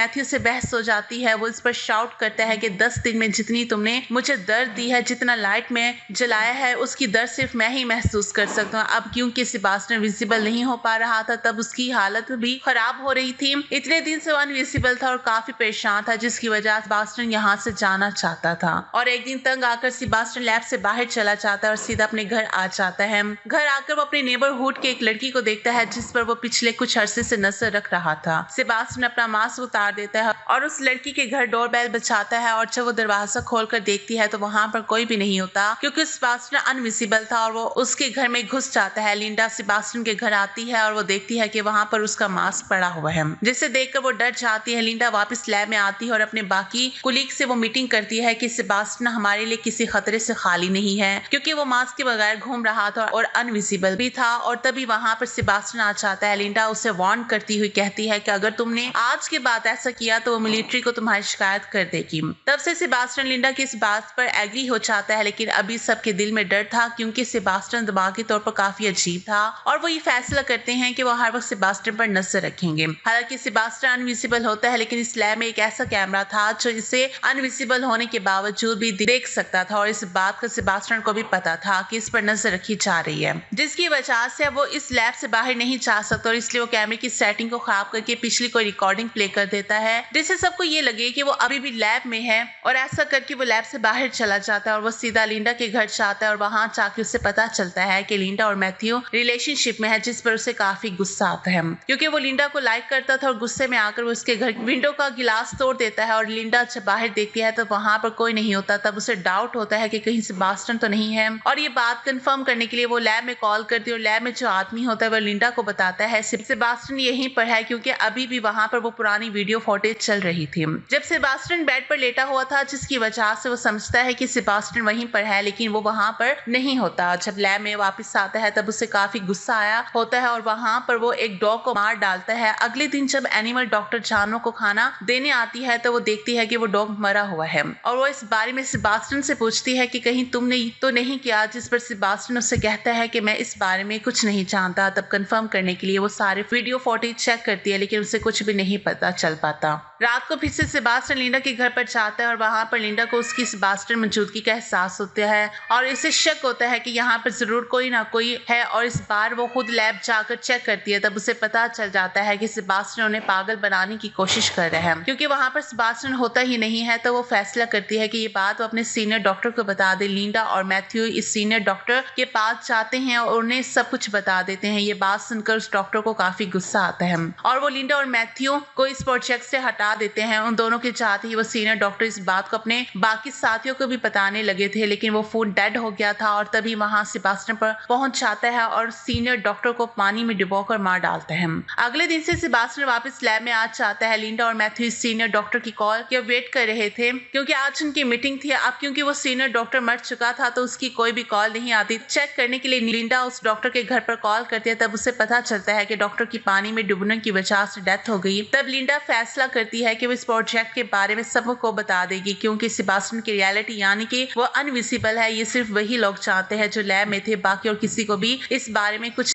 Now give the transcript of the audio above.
Matthew से बहस हो जाती है। वो इस पर शाउट करता है कि 10 दिन में जितनी तुमने मुझे दर्द दी है, जितना लाइट में जलाया है, उसकी दर्द सिर्फ मैं ही महसूस कर सकता हूँ। अब क्योंकि सेबास्टियन विजिबल नहीं हो पा रहा था, तब उसकी हालत भी खराब हो रही थी। इतने दिन से वो अनविजिबल था और काफी परेशान था, जिसकी वजह से सेबास्टियन यहाँ से जाना चाहता था। और एक दिन तंग आकर सेबास्टियन लैब से बाहर चला जाता है और सीधा अपने घर आ जाता है। घर आकर वो अपने नेबरहुड के एक लड़की को देखता है, जिस पर वो पिछले कुछ अरसे से नजर रख रहा था। सेबास्टियन अपना मास्क उतार देता है और उस लड़की के घर डोरबेल बजाता है, और जब वो दरवाजा खोलकर देखती है तो वहां पर कोई भी नहीं होता, क्योंकि सेबास्टियन अनविजिबल था और वो उसके घर में घुस जाता है। लिंडा सेबास्टियन के घर आती है और वो देखती है कि वहां पर उसका मास्क पड़ा हुआ है, जिसे देखकर वो डर जाती है। लिंडा वापस लैब में आती है और अपने बाकी कुलीग से वो मीटिंग करती है कि सेबास्टियन हमारे लिए किसी खतरे से खाली नहीं है, क्योंकि वो मास्क के बगैर घूम रहा था और अनविजिबल भी था। और तभी वहां पर सेबास्टियन आ जाता है। लिंडा उसे वार्न करती हुई कहती है कि अगर तुमने आज के बाद ऐसा किया तो वो मिलिट्री को तुम्हारी शिकायत कर देगी। तब से सेबास्टियन लिंडा की इस बात पर एग्री हो जाता है, लेकिन अभी सबके दिल में डर था, क्योंकि सेबास्टियन दिमागी तौर पर काफी अजीब था, और वो ये फैसला करते हैं कि वो हर वक्त सेबास्टियन पर नजर रखेंगे। हालांकि सेबास्टियन अनविजिबल होता है, लेकिन इस लैब में एक ऐसा कैमरा था जो इसे अनविजिबल होने के बावजूद भी देख सकता था, और इस बात का सेबास्टियन को भी पता था कि इस पर नजर रखी जा रही है, जिसकी वजह से वो इस लैब से बाहर नहीं जा सकता, और इसलिए वो कैमरे की सेटिंग को खराब करके पिछली कोई रिकॉर्डिंग प्ले कर देता है, जिससे सबको ये लगे कि वो अभी भी लैब में है। और ऐसा करके वो लैब से बाहर चला जाता है और वो सीधा लिंडा के घर जाता है, और वहां जाके उसे पता चलता है कि लिंडा और मैथ्यू रिलेशनशिप में है, जिस पर उसे काफी गुस्सा आता है, क्योंकि वो लिंडा को लाइक करता था और गुस्से में आकर वो उसके घर विंडो का गिलास तोड़ देता है। और लिंडा जब बाहर देखती है तो वहां पर कोई नहीं होता। तब उसे डाउट होता है कि कहीं सेबास्टियन तो नहीं है, और ये बात कंफर्म करने के लिए वो लैब में कॉल करती है, और लैब में जो आदमी होता है वो लिंडा को बताता है सेबास्टियन यहीं पर है, क्योंकि अभी भी वहां पर वो पुरानी वीडियो फुटेज चल रही थी। जब सेबास्टियन बेड पर लेटा हुआ था, जिसकी वजह से वो समझता है कि सेबास्टियन वहीं पर है, लेकिन वो वहां पर नहीं होता। जब लैब में वापस आता है तब उसे काफी गुस्सा आया होता है, और वहां पर वो एक डॉग को मार डालता है। अगले दिन जब एनिमल डॉक्टर जानवरों को खाना देने आती है तो वो देखती है कि वो डॉग मरा हुआ है, और वो इस बारे में सेबास्टियन से पूछती है कि कहीं तुमने तो नहीं किया, जिस पर सेबास्टियन उससे कहता है कि मैं इस बारे में कुछ नहीं जानता। तब कंफर्म करने के लिए वो सारे वीडियो फुटेज चेक करती है, लेकिन उसे कुछ भी नहीं पता चल पाता। रात को फिर से सेबास्टियन लिंडा के घर पर जाता है, और वहां पर लिंडा को उसकी सेबास्टियन मौजूदगी का एहसास होता है, और इसे शक होता है कि यहाँ पर जरूर कोई ना कोई है, और इस बार वो खुद लैब जाकर चेक करती है। तब उसे पता चल जाता है कि सेबास्टियन उन्हें पागल बनाने की कोशिश कर रहा है, क्योंकि वहां पर सेबास्टियन होता ही नहीं है। तो वो फैसला करती है कि ये बात वो अपने सीनियर डॉक्टर को बता दे। लिंडा और मैथ्यू इस सीनियर डॉक्टर के पास जाते हैं और उन्हें सब कुछ बता देते हैं। ये बात सुनकर उस डॉक्टर को काफी गुस्सा आता है, और वो लिंडा और मैथ्यू को इस प्रोजेक्ट से हटा देते हैं। उन दोनों के चाहते ही वो सीनियर डॉक्टर इस बात को अपने बाकी साथियों को भी बताने लगे थे, लेकिन वो फोन डेड हो गया था, और तभी वहां सेबास्टियन पर पहुंच जाता है और सीनियर डॉक्टर को पानी में डुबोकर मार डालता है। अगले दिन से सेबास्टियन वापस लैब में आ जाता है। लिंडा और मैथ्यू सीनियर डॉक्टर की कॉल के वेट कर रहे थे, क्योंकि आज उनकी मीटिंग थी। अब क्योंकि वो सीनियर डॉक्टर मर चुका था तो उसकी कोई भी कॉल नहीं आती। चेक करने के लिए लिंडा उस डॉक्टर के घर पर कॉल करती है, तब उसे पता चलता है कि डॉक्टर की पानी में डूबने की वजह से डेथ हो गई। तब लिंडा फैसला करती है कि वो इस प्रोजेक्ट के बारे में सबको बता देगी, क्योंकि सेबास्टियन की रियलिटी यानी कि वो अनविजिबल है, ये सिर्फ वही लोग जानते हैं जो लैब में थे, बाकी और किसी को भी इस बारे में कुछ